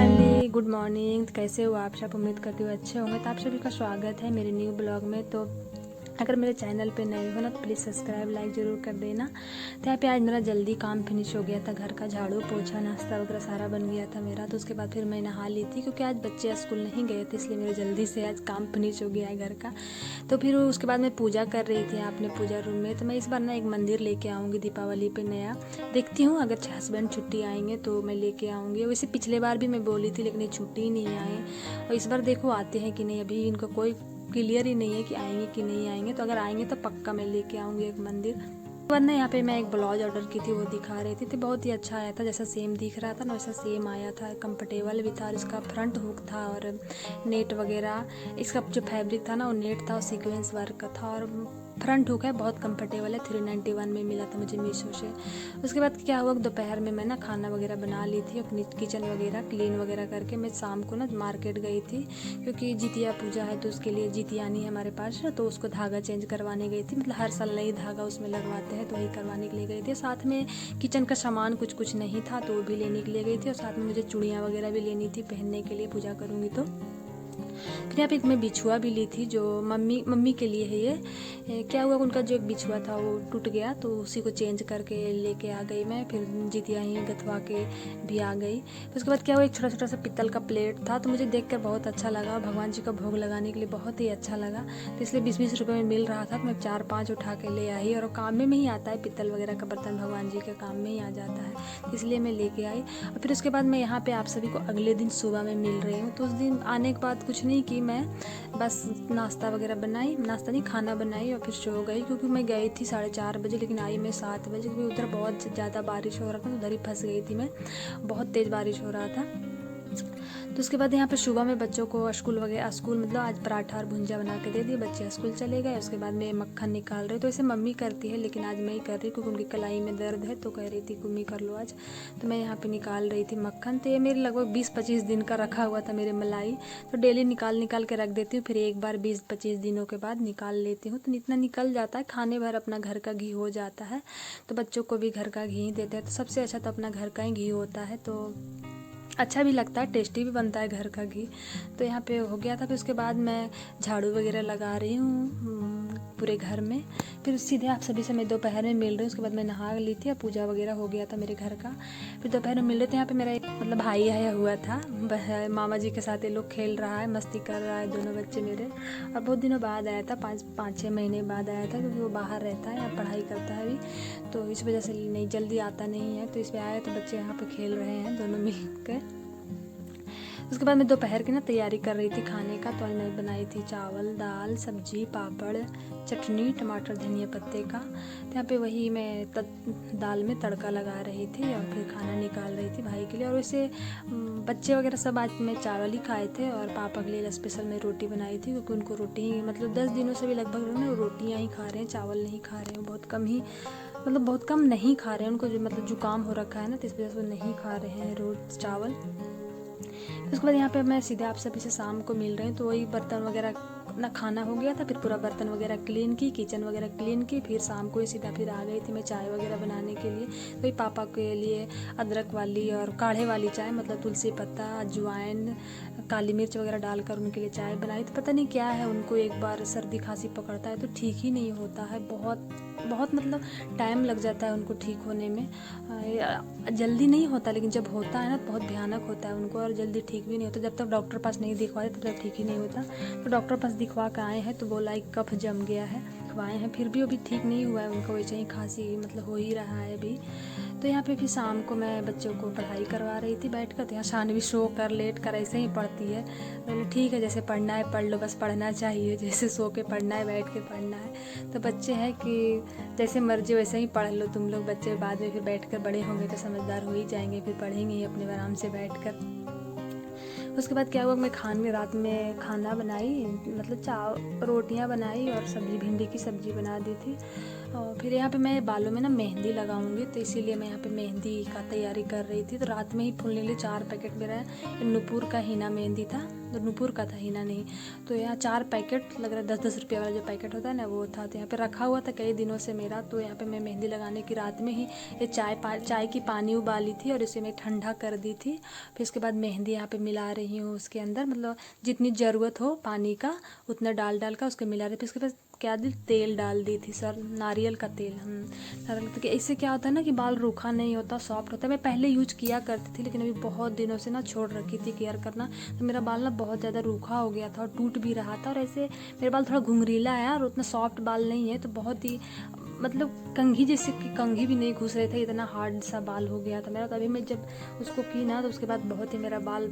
Family, good morning. कैसे हो आप सब? उम्मीद करती हूँ अच्छे होंगे। तो आप सभी का स्वागत है मेरे न्यू ब्लॉग में। तो अगर मेरे चैनल पे नए हो ना तो प्लीज़ सब्सक्राइब लाइक ज़रूर कर देना। तो यहाँ पे आज मेरा जल्दी काम फिनिश हो गया था। घर का झाड़ू पोछा नाश्ता वगैरह सारा बन गया था मेरा। तो उसके बाद फिर मैं नहा ली थी, क्योंकि आज बच्चे स्कूल नहीं गए थे, इसलिए मेरे जल्दी से आज काम फिनिश हो गया है घर का। तो फिर उसके बाद मैं पूजा कर रही थी अपने पूजा रूम में। तो मैं इस बार ना एक मंदिर लेके आऊँगी दीपावली पे नया। देखती हूँ, अगर हस्बैंड छुट्टी आएंगे तो मैं लेके आऊँगी। वैसे पिछले बार भी मैं बोली थी, लेकिन ये छुट्टी नहीं आए। और इस बार देखो आते हैं कि नहीं, अभी इनको कोई क्लियर ही नहीं है कि आएंगे कि नहीं आएंगे। तो अगर आएंगे तो पक्का मैं लेके आऊँगी एक मंदिर। वरना यहाँ पे मैं एक ब्लाउज ऑर्डर की थी, वो दिखा रही थी। तो बहुत ही अच्छा आया था, जैसा सेम दिख रहा था ना वैसा सेम आया था। कंफर्टेबल भी था, और इसका फ्रंट हुक था और नेट वगैरह, इसका जो फैब्रिक था ना वो नेट था और सीक्वेंस वर्क का था। और फ्रंट हुक है, बहुत कंफर्टेबल है। 391 में मिला था मुझे मीशो से। उसके बाद क्या हुआ, दोपहर में मैं ना खाना वगैरह बना ली थी, अपनी किचन वगैरह क्लीन वगैरह करके मैं शाम को ना मार्केट गई थी, क्योंकि जितिया पूजा है तो उसके लिए जितियानी है हमारे पास। तो उसको धागा चेंज करवाने गई थी, मतलब हर साल नई धागा उसमें लगवाते हैं, तो वही करवाने के लिए गई थी। साथ में किचन का सामान कुछ कुछ नहीं था तो वो भी लेने के लिए गई थी। और साथ में मुझे चूड़ियाँ वगैरह भी लेनी थी पहनने के लिए, पूजा करूँगी तो। फिर यहाँ पे एक मैं बिछुआ भी ली थी, जो मम्मी के लिए है ये। क्या हुआ, उनका जो एक बिछुआ था वो टूट गया, तो उसी को चेंज करके लेके आ गई मैं। फिर जितिया ही गथवा के भी आ गई। फिर उसके बाद क्या हुआ, एक छोटा छोटा सा पित्तल का प्लेट था, तो मुझे देखकर बहुत अच्छा लगा। भगवान जी का भोग लगाने के लिए बहुत ही अच्छा लगा। तो इसलिए 20-20 रुपये में मिल रहा था, तो मैं 4-5 उठा के ले आई। और काम में ही आता है, पित्तल वगैरह का बर्तन भगवान जी के काम में ही आ जाता है, तो इसलिए मैं लेके आई। और फिर उसके बाद मैं यहाँ पे आप सभी को अगले दिन सुबह में मिल रही हूँ। तो उस दिन आने के बाद कुछ नहीं की, मैं बस नाश्ता वगैरह बनाई, नाश्ता नहीं खाना बनाई और फिर सो गई। क्योंकि मैं गई थी 4:30 बजे, लेकिन आई मैं 7 बजे, क्योंकि उधर बहुत ज़्यादा बारिश हो रहा था, उधर ही फंस गई थी मैं। बहुत तेज़ बारिश हो रहा था। तो उसके बाद यहाँ पे सुबह में बच्चों को स्कूल मतलब आज पराठा और भुंजा बना के दे दिए, बच्चे स्कूल चले गए। उसके बाद मैं मक्खन निकाल रही, तो ऐसे मम्मी करती है लेकिन आज मैं ही कर रही, क्योंकि उनकी कलाई में दर्द है, तो कह रही थी मम्मी कर लो आज। तो मैं यहाँ पे निकाल रही थी मक्खन। तो ये मेरे लगभग 20-25 दिन का रखा हुआ था मेरे मलाई, तो डेली निकाल के रख देती हूँ। फिर एक बार 20-25 दिनों के बाद निकाल लेती हूँ, तो इतना निकल जाता है, खाने भर अपना घर का घी हो जाता है। तो बच्चों को भी घर का घी देते हैं, तो सबसे अच्छा तो अपना घर का ही घी होता है, तो अच्छा भी लगता है, टेस्टी भी बनता है घर का घी। तो यहाँ पे हो गया था। फिर उसके बाद मैं झाड़ू वगैरह लगा रही हूँ पूरे घर में। फिर सीधे आप सभी से मैं दोपहर में मिल रही हूँ। उसके बाद मैं नहा ली थी और पूजा वगैरह हो गया था मेरे घर का। फिर दोपहर में मिल रहे थे। यहाँ पे मेरा एक मतलब भाई आया हुआ था, मामा जी के साथ ये लोग खेल रहा है, मस्ती कर रहा है दोनों बच्चे मेरे। और बहुत दिनों बाद आया था, 5-6 महीने बाद आया था, क्योंकि वो बाहर रहता है या पढ़ाई करता है अभी, तो इस वजह से नहीं जल्दी आता नहीं है। तो इस पर आया, तो बच्चे यहाँ पे खेल रहे हैं दोनों मिल कर। उसके बाद मैं दोपहर की ना तैयारी कर रही थी खाने का। तो मैं बनाई थी चावल दाल सब्जी पापड़ चटनी टमाटर धनिया पत्ते का। तो यहाँ पे वही मैं दाल में तड़का लगा रही थी और फिर खाना निकाल रही थी भाई के लिए। और वैसे बच्चे वगैरह सब आज मैं चावल ही खाए थे, और पापा के लिए स्पेशल मैं रोटी बनाई थी, क्योंकि उनको रोटी ही मतलब 10 दिनों से भी लगभग ना रोटियाँ ही खा रहे हैं, चावल नहीं खा रहे हैं, बहुत कम ही, मतलब बहुत कम नहीं खा रहे हैं। उनको जो मतलब जुकाम हो रखा है ना, तो इस वजह से वो नहीं खा रहे हैं रोज चावल। उसके बाद यहाँ पे मैं सीधे आप सभी से शाम को मिल रही हूँ। तो वही बर्तन वगैरह ना खाना हो गया था, फिर पूरा बर्तन वगैरह क्लीन की, किचन वगैरह क्लीन की। फिर शाम को ही सीधा फिर आ गई थी मैं चाय वगैरह बनाने के लिए। तो वही पापा के लिए अदरक वाली और काढ़े वाली चाय, मतलब तुलसी पत्ता अजवाइन काली मिर्च वगैरह डालकर उनके लिए चाय बनाई। तो पता नहीं क्या है, उनको एक बार सर्दी खांसी पकड़ता है तो ठीक ही नहीं होता है, बहुत बहुत मतलब टाइम लग जाता है उनको ठीक होने में। जल्दी नहीं होता, लेकिन जब होता है ना तो बहुत भयानक होता है उनको, और जल्दी ठीक भी नहीं होता। जब तक डॉक्टर पास नहीं दिखवाए तब तक ठीक ही नहीं होता। तो डॉक्टर पास दिखवा कर आए हैं, तो बोला एक कफ जम गया है, दिखवाए हैं, फिर भी अभी ठीक नहीं हुआ है उनको, वैसे ही खांसी मतलब हो ही रहा है अभी। तो यहाँ पे फिर शाम को मैं बच्चों को पढ़ाई करवा रही थी बैठ कर। तो यहाँ शानवी सो कर लेट कर ऐसे ही पढ़ती है। बोले ठीक है, जैसे पढ़ना है पढ़ लो, बस पढ़ना चाहिए, जैसे सो के पढ़ना है बैठ के पढ़ना है। तो बच्चे हैं कि जैसे मर्जी वैसे ही पढ़ लो तुम लोग, बच्चे बाद में फिर बैठ कर बड़े होंगे तो समझदार हो ही जाएंगे, फिर पढ़ेंगे ही अपने आराम से बैठ कर। उसके बाद क्या हुआ, मैं रात में खाना बनाई, मतलब रोटियां बनाई और सब्जी भिंडी की सब्जी बना दी थी। और फिर यहाँ पे मैं बालों में ना मेहंदी लगाऊंगी, तो इसीलिए मैं यहाँ पे मेहंदी का तैयारी कर रही थी। तो रात में ही फूलने लिए 4 पैकेट मेरा नूपुर का हीना मेहंदी था, तो नूपुर का था, हीना नहीं। तो यहाँ 4 पैकेट लग रहा है, 10-10 रुपये वाला जो पैकेट होता है ना वो था। तो यहाँ पे रखा हुआ था कई दिनों से मेरा। तो यहाँ पे मैं मेहंदी लगाने की रात में ही ये चाय की पानी उबाली थी और इसे मैं ठंडा कर दी थी। फिर उसके बाद मेहंदी यहाँ पे मिला रही हूँ उसके अंदर, मतलब जितनी ज़रूरत हो पानी का उतना डाल का उसके मिला रही थी। उसके बाद क्या दी, तेल डाल दी थी सर, नारियल का तेल। नारियल का, इससे क्या होता है ना कि बाल रूखा नहीं होता, सॉफ्ट होता है। मैं पहले यूज किया करती थी, लेकिन अभी बहुत दिनों से ना छोड़ रखी थी केयर करना, तो मेरा बाल ना बहुत ज़्यादा रूखा हो गया था और टूट भी रहा था। और ऐसे मेरे बाल थोड़ा घुंघरीला है और उतना सॉफ्ट बाल नहीं है, तो बहुत ही मतलब कंघी जैसे कि कंघी भी नहीं घुस रहे थे, इतना हार्ड सा बाल हो गया था मेरा। तो अभी मैं जब उसको की ना, तो उसके बाद बहुत ही मेरा बाल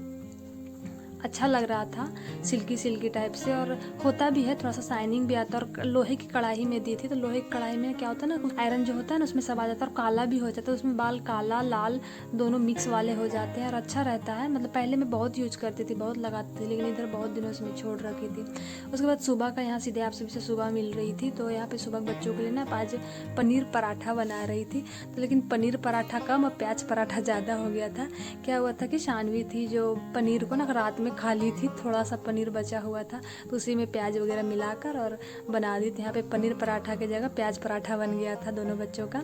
अच्छा लग रहा था, सिल्की टाइप से, और होता भी है, थोड़ा सा शाइनिंग भी आता है। और लोहे की कढ़ाई में दी थी, तो लोहे की कढ़ाई में क्या होता है ना, आयरन जो होता है ना उसमें सब आ जाता है और काला भी हो जाता है। उसमें बाल काला लाल दोनों मिक्स वाले हो जाते हैं और अच्छा रहता है। मतलब पहले मैं बहुत यूज करती थी, बहुत लगाती थी, लेकिन इधर बहुत दिनों से मैं छोड़ रखी थी। उसके बाद सुबह का यहाँ सीधे आप सभी से सुबह मिल रही थी, तो यहाँ पे सुबह बच्चों के लिए ना आज पनीर पराठा बना रही थी। तो लेकिन पनीर पराठा कम और प्याज पराठा ज़्यादा हो गया था। क्या हुआ था कि शानवी थी जो पनीर को ना रात में खा ली थी, थोड़ा सा पनीर बचा हुआ था, तो उसी में प्याज वगैरह मिलाकर और बना दी थी। यहाँ पे पनीर पराठा की जगह प्याज पराठा बन गया था दोनों बच्चों का।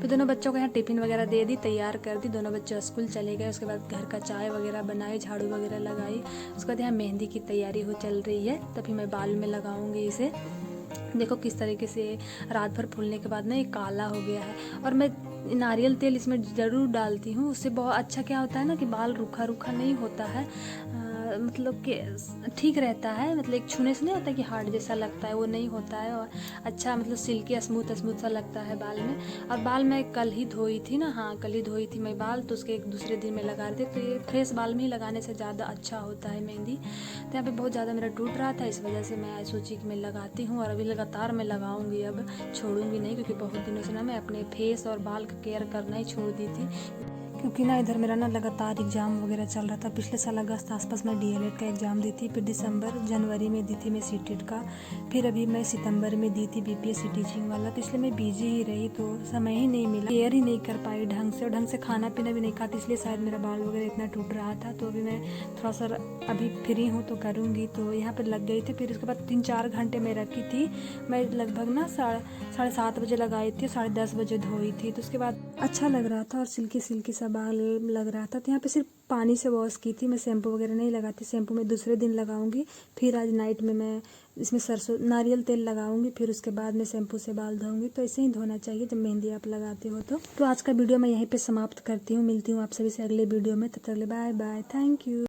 फिर दोनों बच्चों को यहाँ टिफ़िन वगैरह दे दी, तैयार कर दी, दोनों बच्चे स्कूल चले गए। उसके बाद घर का चाय वगैरह बनाई, झाड़ू वगैरह लगाई। उसके बाद यहाँ मेहंदी की तैयारी हो चल रही है, तभी मैं बाल में लगाऊंगी इसे। देखो किस तरीके से रात भर फूलने के बाद ना ये काला हो गया है। और मैं नारियल तेल इसमें ज़रूर डालती हूँ, उससे बहुत अच्छा क्या होता है ना कि बाल रूखा रूखा नहीं होता है, मतलब कि ठीक रहता है। मतलब एक छूने से नहीं होता कि हार्ड जैसा लगता है, वो नहीं होता है। और अच्छा मतलब सिल्की स्मूथ सा लगता है बाल में। और बाल मैं कल ही धोई थी ना, हाँ कल ही धोई थी मैं बाल, तो उसके एक दूसरे दिन में लगा रही थी। तो ये फ्रेश बाल में ही लगाने से ज़्यादा अच्छा होता है मेहंदी। तो यहाँ पे बहुत ज़्यादा मेरा टूट रहा था, इस वजह से मैं सोची कि मैं लगाती हूँ, और अभी लगातार मैं लगाऊंगी, अब छोड़ूंगी नहीं, क्योंकि बहुत दिनों से ना मैं अपने फेस और बाल का केयर करना ही छोड़ दी थी। क्योंकि ना इधर मेरा ना लगातार एग्ज़ाम वगैरह चल रहा था। पिछले साल अगस्त आसपास मैं डीएलएड का एग्ज़ाम दी थी, फिर दिसंबर जनवरी में दी थी मैं सीटेट का, फिर अभी मैं सितंबर में दी थी बीपीएससी टीचिंग वाला। तो इसलिए मैं बिजी ही रही, तो समय ही नहीं मिला, केयर ही नहीं कर पाई ढंग से, और ढंग से खाना पीना भी नहीं खाती, इसलिए शायद मेरा बाल वगैरह इतना टूट रहा था। तो अभी मैं थोड़ा सा अभी फ्री हूँ तो करूँगी। तो यहाँ पर लग गई थी, फिर उसके बाद 3-4 घंटे मैं रखी थी। मैं लगभग ना 7:30 बजे लगाई थी, 10:30 बजे धोई थी। तो उसके बाद अच्छा लग रहा था और सिल्की सा बाल लग रहा था। तो यहाँ पे सिर्फ पानी से वॉश की थी, मैं शैम्पू वगैरह नहीं लगाती। शैम्पू मैं दूसरे दिन लगाऊंगी, फिर आज नाइट में मैं इसमें सरसों नारियल तेल लगाऊंगी, फिर उसके बाद मैं शैम्पू से बाल धोऊंगी। तो ऐसे ही धोना चाहिए जब मेहंदी आप लगाते हो। तो आज का वीडियो मैं यहीं पे समाप्त करती हूँ, मिलती हूँ आप सभी से अगले वीडियो में। तब तक बाय बाय, थैंक यू।